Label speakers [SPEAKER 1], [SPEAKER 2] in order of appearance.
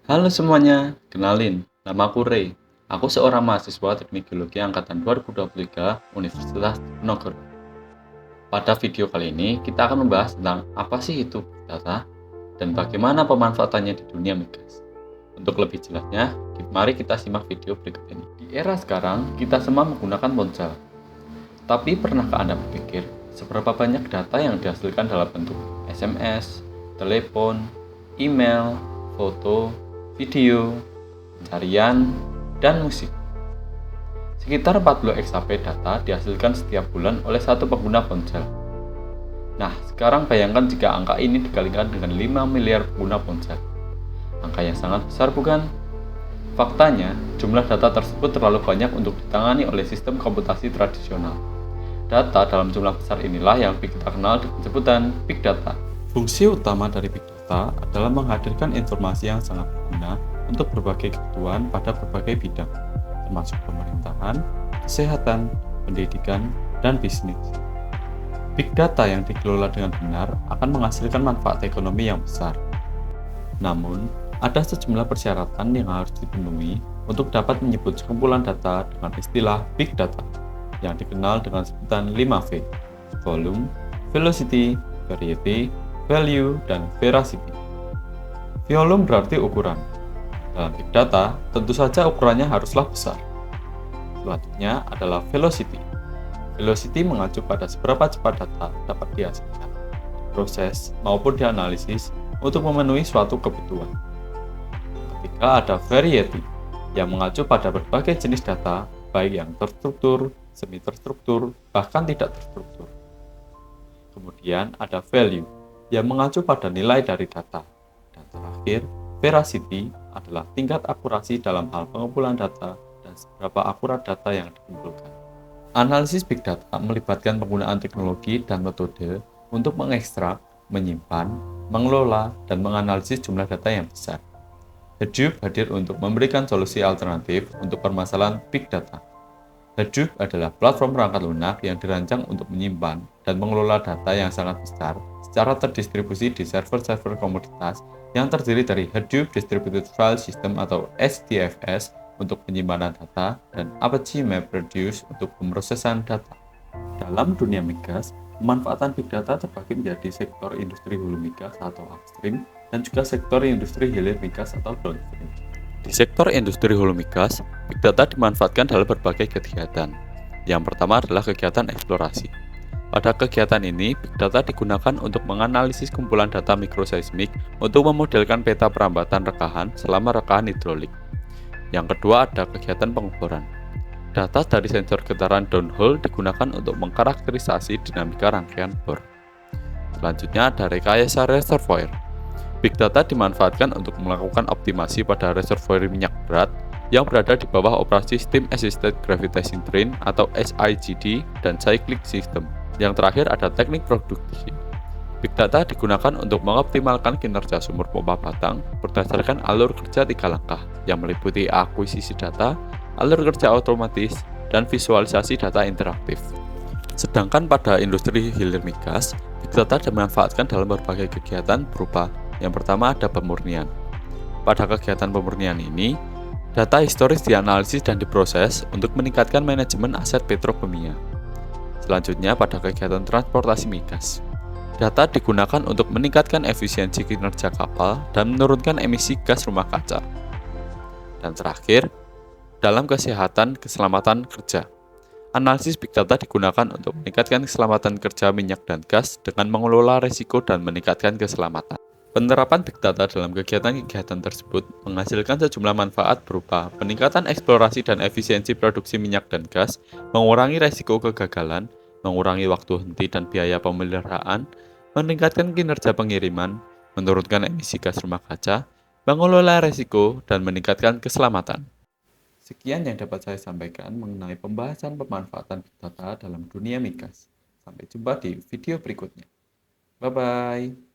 [SPEAKER 1] Halo semuanya, kenalin, nama aku Ray. Aku seorang mahasiswa Teknik Geologi Angkatan 2023 Universitas Diponegoro. Pada video kali ini, kita akan membahas tentang apa sih itu Big Data dan bagaimana pemanfaatannya di dunia migas. Untuk lebih jelasnya, mari kita simak video berikut ini. Di era sekarang, kita semua menggunakan ponsel. Tapi pernahkah Anda berpikir, seberapa banyak data yang dihasilkan dalam bentuk SMS, telepon, email, foto, video, pencarian, dan musik? Sekitar 40 exabyte data dihasilkan setiap bulan oleh satu pengguna ponsel. Nah, sekarang bayangkan jika angka ini dikalikan dengan 5 miliar pengguna ponsel. Angka yang sangat besar bukan? Faktanya, jumlah data tersebut terlalu banyak untuk ditangani oleh sistem komputasi tradisional. Data dalam jumlah besar inilah yang kita kenal dengan sebutan Big Data. Fungsi utama dari Big Data adalah menghadirkan informasi yang sangat berguna untuk berbagai kebutuhan pada berbagai bidang, termasuk pemerintahan, kesehatan, pendidikan, dan bisnis. Big Data yang dikelola dengan benar akan menghasilkan manfaat ekonomi yang besar. Namun, ada sejumlah persyaratan yang harus dipenuhi untuk dapat menyebut sekumpulan data dengan istilah Big Data, yang dikenal dengan sebutan 5V: volume, velocity, variety, value, dan veracity. Volume berarti ukuran. Dalam Big Data, tentu saja ukurannya haruslah besar. Selanjutnya adalah velocity. Velocity mengacu pada seberapa cepat data dapat dihasilkan, diproses, maupun dianalisis untuk memenuhi suatu kebutuhan. Ketiga ada variety, yang mengacu pada berbagai jenis data, baik yang terstruktur, semi-terstruktur, bahkan tidak terstruktur. Kemudian ada value, yang mengacu pada nilai dari data. Dan terakhir, veracity adalah tingkat akurasi dalam hal pengumpulan data dan seberapa akurat data yang dikumpulkan. Analisis Big Data melibatkan penggunaan teknologi dan metode untuk mengekstrak, menyimpan, mengelola, dan menganalisis jumlah data yang besar. Hadoop hadir untuk memberikan solusi alternatif untuk permasalahan Big Data. Hadoop adalah platform perangkat lunak yang dirancang untuk menyimpan dan mengelola data yang sangat besar secara terdistribusi di server-server komoditas yang terdiri dari Hadoop Distributed File System atau HDFS untuk penyimpanan data dan Apache MapReduce untuk pemrosesan data. Dalam dunia migas, pemanfaatan Big Data terbagi menjadi sektor industri hulu migas atau upstream dan juga sektor industri hilir migas atau downstream. Di sektor industri hulu migas, Big Data dimanfaatkan dalam berbagai kegiatan. Yang pertama adalah kegiatan eksplorasi. Pada kegiatan ini, Big Data digunakan untuk menganalisis kumpulan data mikroseismik untuk memodelkan peta perambatan rekahan selama rekahan hidrolik. Yang kedua ada kegiatan pengukuran. Data dari sensor getaran downhole digunakan untuk mengkarakterisasi dinamika rangkaian bor. Selanjutnya ada rekayasa reservoir. Big Data dimanfaatkan untuk melakukan optimasi pada reservoir minyak berat yang berada di bawah operasi Steam Assisted Gravitating Drain atau SIGD dan Cyclic System. Yang terakhir ada teknik produksi. Big Data digunakan untuk mengoptimalkan kinerja sumur pompa batang berdasarkan alur kerja 3 langkah yang meliputi akuisisi data, alur kerja otomatis, dan visualisasi data interaktif. Sedangkan pada industri hilir migas, Big Data dimanfaatkan dalam berbagai kegiatan berupa yang pertama ada pemurnian. Pada kegiatan pemurnian ini, data historis dianalisis dan diproses untuk meningkatkan manajemen aset petrokimia. Selanjutnya pada kegiatan transportasi migas. Data digunakan untuk meningkatkan efisiensi kinerja kapal dan menurunkan emisi gas rumah kaca. Dan terakhir, dalam kesehatan keselamatan kerja. Analisis Big Data digunakan untuk meningkatkan keselamatan kerja minyak dan gas dengan mengelola risiko dan meningkatkan keselamatan. Penerapan Big Data dalam kegiatan-kegiatan tersebut menghasilkan sejumlah manfaat berupa peningkatan eksplorasi dan efisiensi produksi minyak dan gas, mengurangi risiko kegagalan, mengurangi waktu henti dan biaya pemeliharaan, meningkatkan kinerja pengiriman, menurunkan emisi gas rumah kaca, mengelola risiko, dan meningkatkan keselamatan. Sekian yang dapat saya sampaikan mengenai pembahasan pemanfaatan Big Data dalam dunia migas. Sampai jumpa di video berikutnya. Bye-bye.